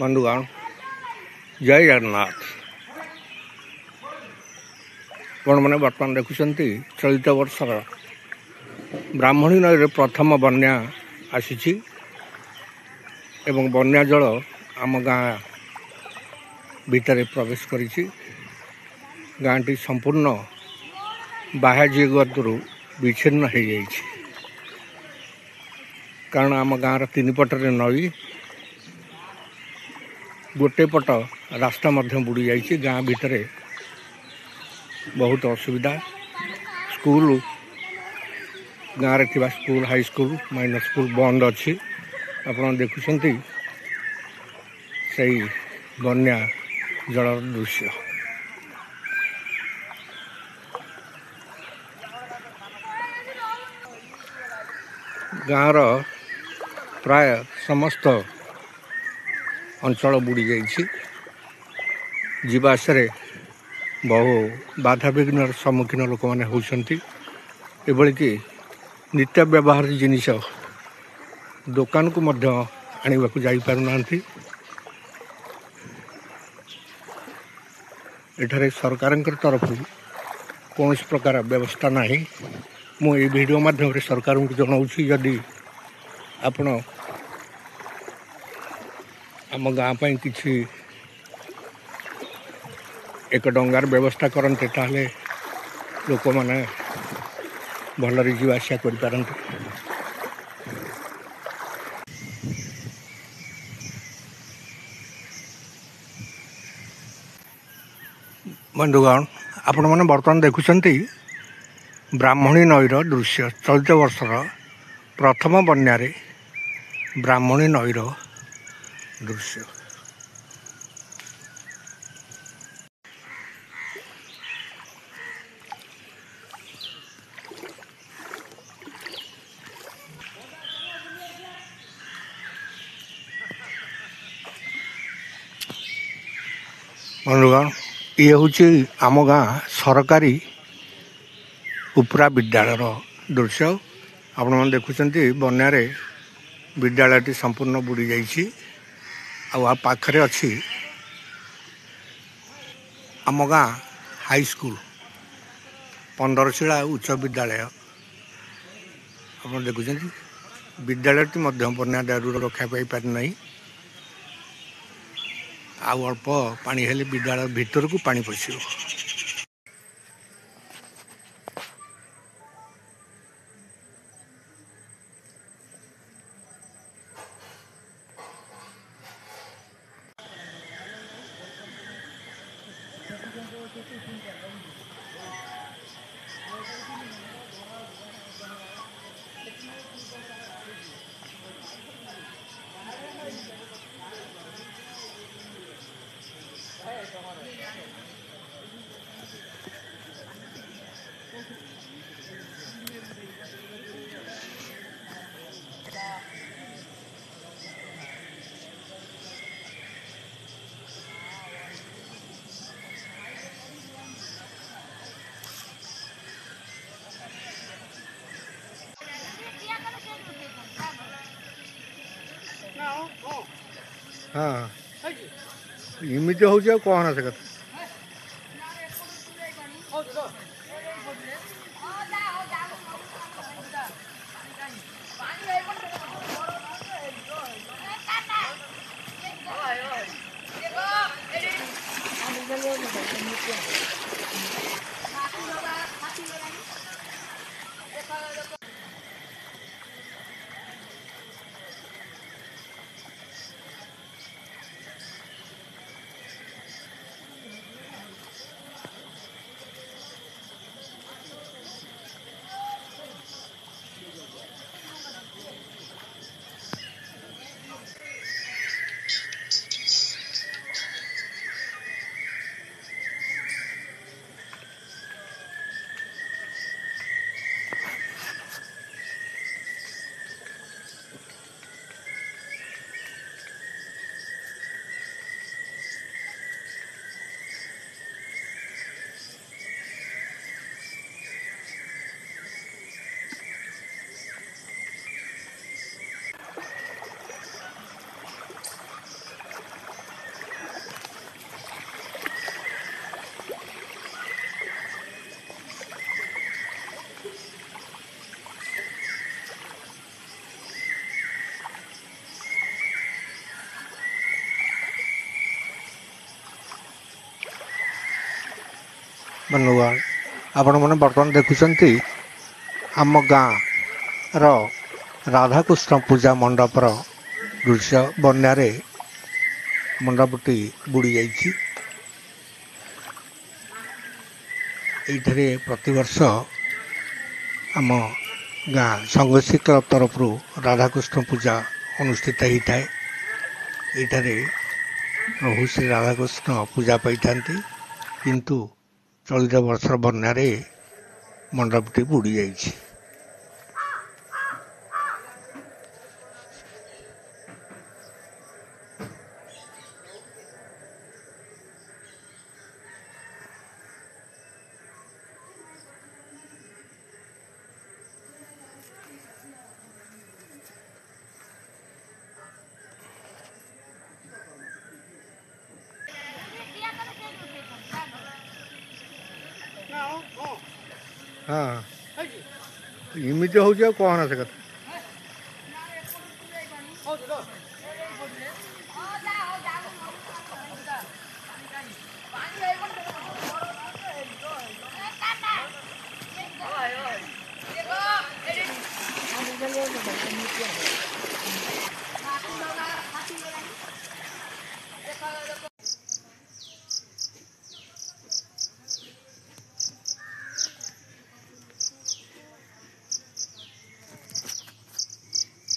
बंधुगण जय जगन्नाथ। आपण मैंने बर्तमान देखुंत चलित वर्षर ब्राह्मणी नई प्रथम बन्या आसी बन्या जल आम गाँ भितर प्रवेश करी गाँटी संपूर्ण बाह्यजीगतु विच्छिन्न हो जाए कारण आम गाँव तीन पटर नई गोटे पट रास्ता मध्य बुड़ी जाइए। गाँ भितर बहुत असुविधा। स्कूल गाँव में school high school minor school बंद अच्छी। आपड़ देखुंत से बन्या जल दृश्य। गाँवर प्राय समस्त अंचल बुड़ी जाइए। जीवाश्रे बहु बाधा विघ्न सम्मुखीन लोक मैंने होती। कि नित्य व्यवहार जिनिस दुकान को मध्य आने को जाई पारु नांती। एठारे सरकार तरफ कौन प्रकार व्यवस्था नहीं। मुझे वीडियो माध्यम सरकार को जनाऊँ जदि आपण आम गाँ किसी एक डंगार व्यवस्था करते ताहले लोक मैंने भलरे जीवा आसिया कर पारते। बंधुगण आपण मैंने बर्तमान देखुंत ब्राह्मणी नईर दृश्य। चलित वर्षर प्रथम बन्यारे ब्राह्मणी नईर दृश्य। बंधुगण ये हूँ आम गाँ सरकारी उपरा विद्यालय दृश्य। आपण मैंने देखुंत बन्यारे विद्यालयटी संपूर्ण बुड़ी जाइए। पाखरे अच्छी आम गाँ हाई स्कूल 15शिला उच्च विद्यालय। आप देखुं विद्यालयटी बन्या दारू रक्षा पाई नहीं। अल्प पानी हेले विद्यालय भीतर को पानी पशि। हाँ इमित हो कौन से कथा ବନ୍ଧୁଗଣ ଆପଣମାନେ ବର୍ତ୍ତମାନ ଦେଖୁଛନ୍ତି ଆମ ଗାଁର ରାଧାକୃଷ୍ଣ ପୂଜା ମଣ୍ଡପର ଦୃଶ୍ୟ। ବନ୍ୟାରେ ମଣ୍ଡପଟି ବୁଡ଼ି ଯାଇଛି। ଏଇଠାରେ ପ୍ରତିବର୍ଷ ଆମ ଗାଁ ସଂଘର୍ଷୀ କ୍ଲବ ତରଫରୁ ରାଧାକୃଷ୍ଣ ପୂଜା ଅନୁଷ୍ଠିତ ହୋଇଥାଏ। ଏଇଠାରେ ପ୍ରଭୁ ଶ୍ରୀ ରାଧାକୃଷ୍ଣ ପୂଜା ପାଇଥାନ୍ତି, କିନ୍ତୁ ଚଳିତ ବର୍ଷର ବନ୍ୟାରେ ମଣ୍ଡପଟି ବୁଡ଼ି ଯାଇଛି। ହଁ ଏମିତି ହେଉଛି ଆଉ କଣ ସେ କଥା।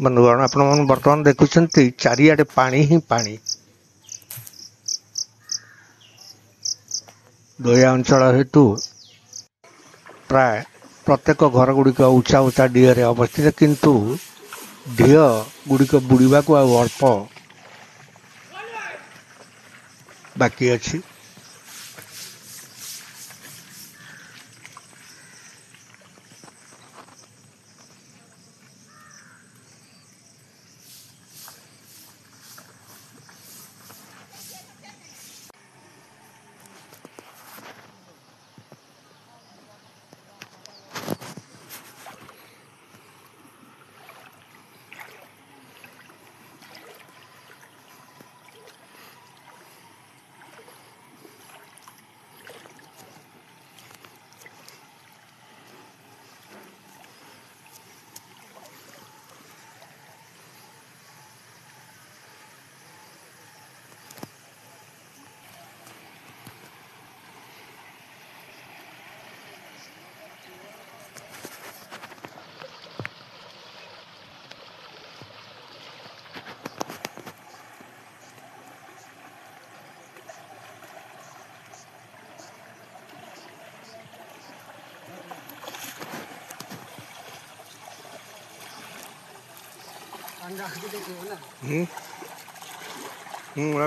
ବନ୍ଧୁଗଣ ଆପଣମାନେ ବର୍ତ୍ତମାନ ଦେଖୁଛନ୍ତି ଚାରିଆଡ଼େ ପାଣି ହିଁ ପାଣି। ଦୟା ଅଞ୍ଚଳ ହେତୁ ପ୍ରାୟ ପ୍ରତ୍ୟେକ ଘର ଗୁଡ଼ିକ ଉଚ୍ଚା ଉଚ୍ଚା ଢିଅରେ ଅବସ୍ଥିତ, କିନ୍ତୁ ଢିଅ ଗୁଡ଼ିକ ବୁଡ଼ିବାକୁ ଆଉ ଅଳ୍ପ ବାକି ଅଛି।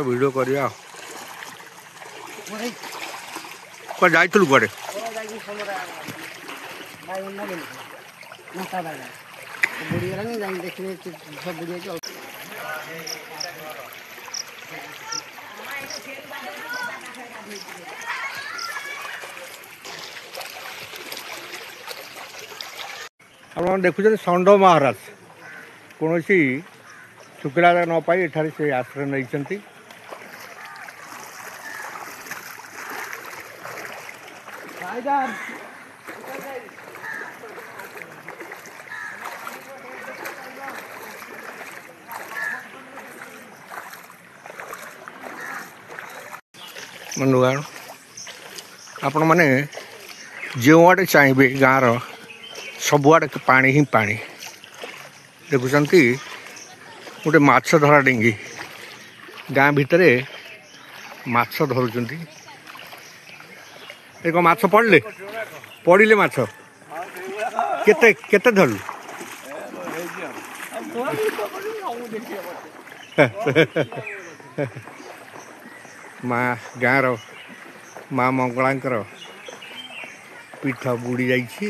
ଭିଡ଼ିଓ କରିବା। କୁଆଡ଼େ ଯାଇଥିଲୁ? କୁଆଡ଼େ ଆପଣ ଦେଖୁଛନ୍ତି ଷଣ୍ଢ ମହାରାଜ କୌଣସି ଶୁଖିଲା ନ ପାଇ ଏଠାରେ ସେ ଆଶ୍ରୟ ନେଇଛନ୍ତି। ବନ୍ଧୁଗଣ ଆପଣମାନେ ଯେଉଁଆଡ଼େ ଚାହିଁବେ ଗାଁର ସବୁଆଡ଼େ ପାଣି ହିଁ ପାଣି। ଦେଖୁଛନ୍ତି ଗୋଟେ ମାଛ ଧରା ଡେଙ୍ଗି ଗାଁ ଭିତରେ ମାଛ ଧରୁଛନ୍ତି। ଏ କ'ଣ ମାଛ ପଡ଼ିଲେ ମାଛ କେତେ କେତେ ଧରିଲୁ? ଗାଁର ମା ମଙ୍ଗଳାଙ୍କର ପୀଠ ବୁଡ଼ି ଯାଇଛି।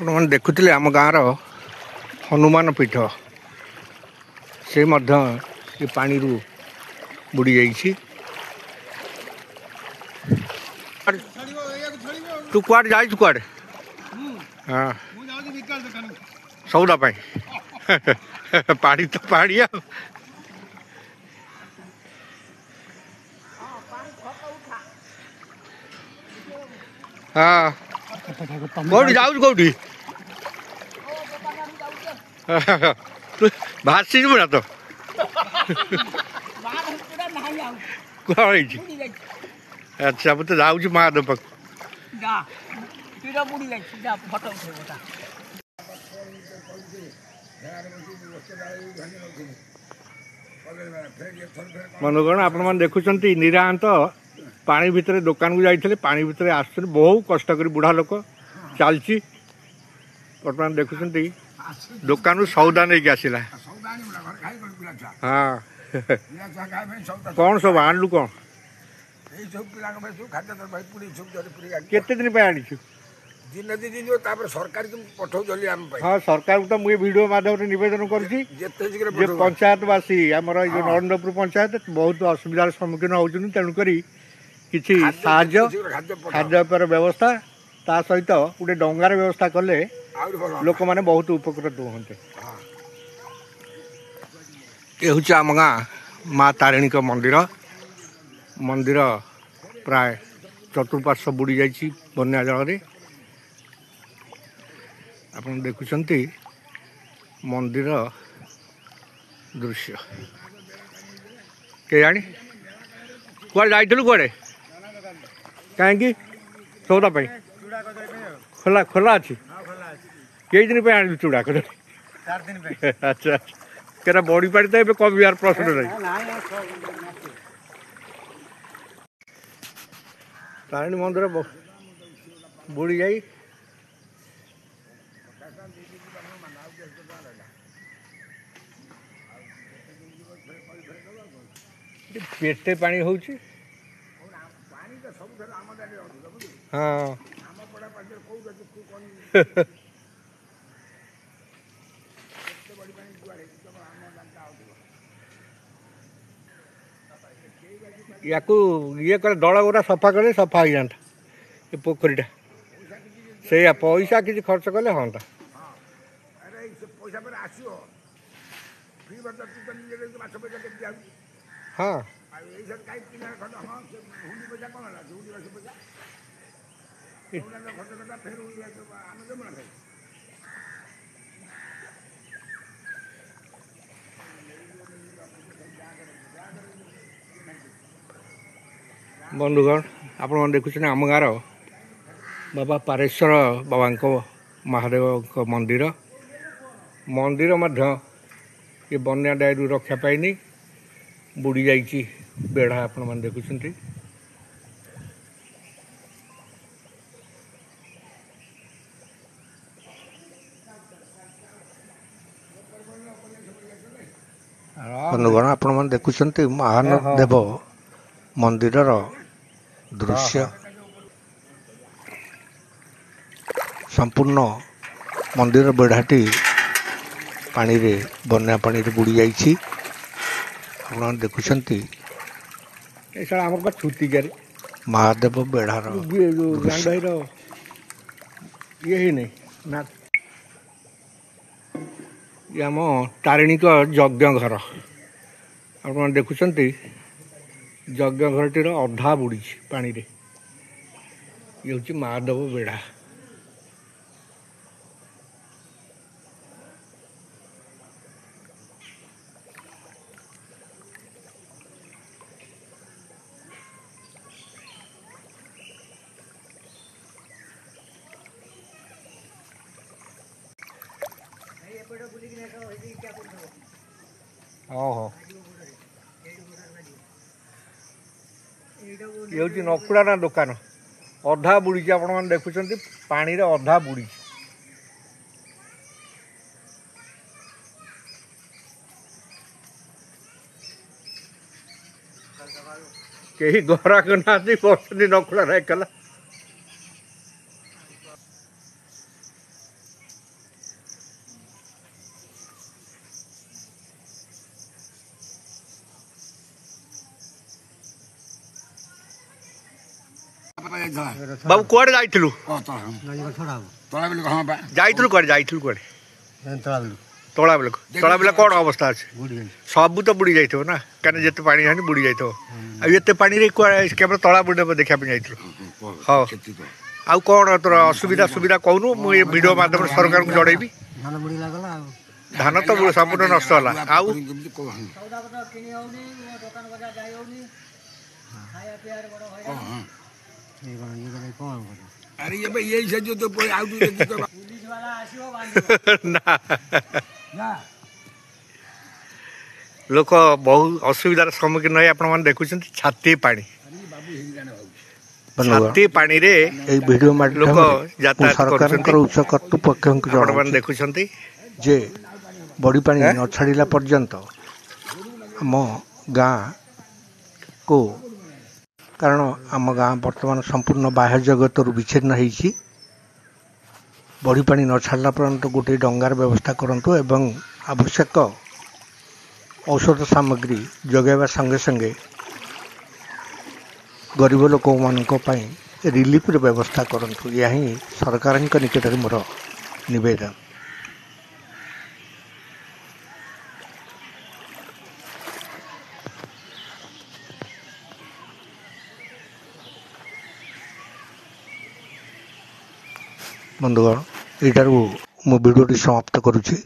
ଆପଣମାନେ ଦେଖୁଥିଲେ ଆମ ଗାଁର ହନୁମାନ ପୀଠ, ସେ ମଧ୍ୟ ଏ ପାଣିରୁ ବୁଡ଼ି ଯାଇଛି। ତୁ କୁଆଡ଼େ ଯାଇଛୁ? କୁଆଡ଼େ? ହଁ। सौदा पाई पानी तो पानी हाँ कौटी जाऊ कौटी भासी ना तो कौन अच्छा मैं तो जाऊँ महादेव पाक मनोगण आपण मैंने देखुं निरांत पानी भितर दुकान को जाइए पानी भितर आस बहुत कष्ट कर बुढ़ा लोक चलती बर्तमान देखुं दुकान सौदा नहीं आसला हाँ कौन सब आणलु कौन केते दिन पे आनी दिन दी दिन सरकार पठाऊ हाँ सरकार तो मुझे वीडियो माध्यम नवेदन कर पंचायतवासी आमर जो नरेन्द्रपुर पंचायत बहुत असुविधार सम्मुखीन होती तेणुक किसी खाद्य व्यवस्था ता सहित गोटे डंगार व्यवस्था कले लोक मैंने बहुत उपकृत होते ये हूँ आम गाँ माँ तारिणी मंदिर मंदिर प्राय चतुर्पार्श्व बुड़ी जाइए बन्या जल आप देखुं मंदिर दृश्य के जानी कुआड़े जाइलु कुआड़े कहीं सौदा पाई खोला खोला अच्छी कई दिन पे आनी चूड़ा कदली 4 दिन पे अच्छा क्या बड़ी पाड़ी तो कम यार प्रश्न नहीं तारिणी मंदिर बुड़ी जाई पेटे पानी हो हाँ या ये कर दल गुरा सफा कले सफा हो जाता ये पोखरीटा से पैसा किसी खर्च कले हाँ हाँ बंधुगण आप देखुं आम गाँव बाबा पारेश्वर बाबा महादेव मंदिर मंदिर मध्य ये बन्या दायरू रक्षा पाइनी बुड़ी जाइए बेढ़ा आपण मैंने देखुं बंधुगण आपण मैंने देखुं महादेव मंदिर दृश्य संपूर्ण मंदिर बेढ़ाटी पानी रे बन्या पानी रे बुड़ी जाइए आप देखुं आम छुटी गारे महादेव बेढ़ार ये ही नहीं ना ये आम तारिणी यज्ञ घर आप देखुं यज्ञ घर टीर अधा बुड़ी पानी रे ये हूँ महादेव बेढ़ा ओहो ये हूँ नकुड़ा दुकान अधा बुड़ी आप देखुं पानी रे अधा बुड़ी कहीं गराक ना बसनी नकुड़ा एकला ବାବୁ କୁଆଡ଼େ ଯାଇଥିଲୁ ତଳା ବୋଲି ହଁ ବା ଯାଇଥିଲୁ କୁଆଡ଼େ ତଳା ବେଳେ କ'ଣ ଅବସ୍ଥା ଅଛି ସବୁ ତ ବୁଡ଼ି ଯାଇଥିବ ନା କାହିଁକିନା ଯେତେ ପାଣି ହେଲାଣି ବୁଡ଼ି ଯାଇଥିବ ଆଉ ଏତେ ପାଣିରେ କୁଆଡ଼େ କେବଳ ତଳା ବୁଡ଼ି ଦେଖିବା ପାଇଁ ଯାଇଥିଲୁ ହଉ ଆଉ କ'ଣ ତୋର ଅସୁବିଧା ସୁବିଧା କହୁନୁ ମୁଁ ଏ ଭିଡ଼ିଓ ମାଧ୍ୟମରେ ସରକାରଙ୍କୁ ଜଣେଇବି ଧାନ ତ ସମ୍ପୂର୍ଣ୍ଣ ନଷ୍ଟ ହେଲା ଆଉ ଆରେ ଏବେ ଏଇ ସେ ଯୋଉ ଆଉ ନା ଲୋକ ବହୁ ଅସୁବିଧାର ସମ୍ମୁଖୀନ ହୋଇ ଆପଣମାନେ ଦେଖୁଛନ୍ତି ଛାତି ପାଣି ଛାତି ପାଣିରେ ଏହି ଭିଡ଼ିଓ ଲୋକ ମାଧ୍ୟମରେ ଯାତାୟାତ ସରକାରଙ୍କର କରୁଛନ୍ତି ଉଚ୍ଚ କର୍ତ୍ତୃପକ୍ଷଙ୍କୁ ଆପଣମାନେ ଜଣାଉଛି ଦେଖୁଛନ୍ତି ଯେ ବଢ଼ି ପାଣି ନ ଛାଡ଼ିଲା ପର୍ଯ୍ୟନ୍ତ ଆମ ଗାଁକୁ କାରଣ ଆମ ଗାଁ ବର୍ତ୍ତମାନ ସମ୍ପୂର୍ଣ୍ଣ ବାହ୍ୟ ଜଗତରୁ ବିଚ୍ଛିନ୍ନ ହୋଇଛି ବଢ଼ି ପାଣି ନ ଛାଡ଼ିଲା ପର୍ଯ୍ୟନ୍ତ ଗୋଟିଏ ଡଙ୍ଗାର ବ୍ୟବସ୍ଥା କରନ୍ତୁ ଏବଂ ଆବଶ୍ୟକ ଔଷଧ ସାମଗ୍ରୀ ଯୋଗାଇବା ସଙ୍ଗେ ସଙ୍ଗେ ଗରିବ ଲୋକମାନଙ୍କ ପାଇଁ ରିଲିଫର ବ୍ୟବସ୍ଥା କରନ୍ତୁ ଏହା ହିଁ ସରକାରଙ୍କ ନିକଟରେ ମୋର ନିବେଦନ ବନ୍ଧୁଗଣ ଏଇଠାରୁ ମୁଁ ଭିଡ଼ିଓଟି ସମାପ୍ତ କରୁଛି।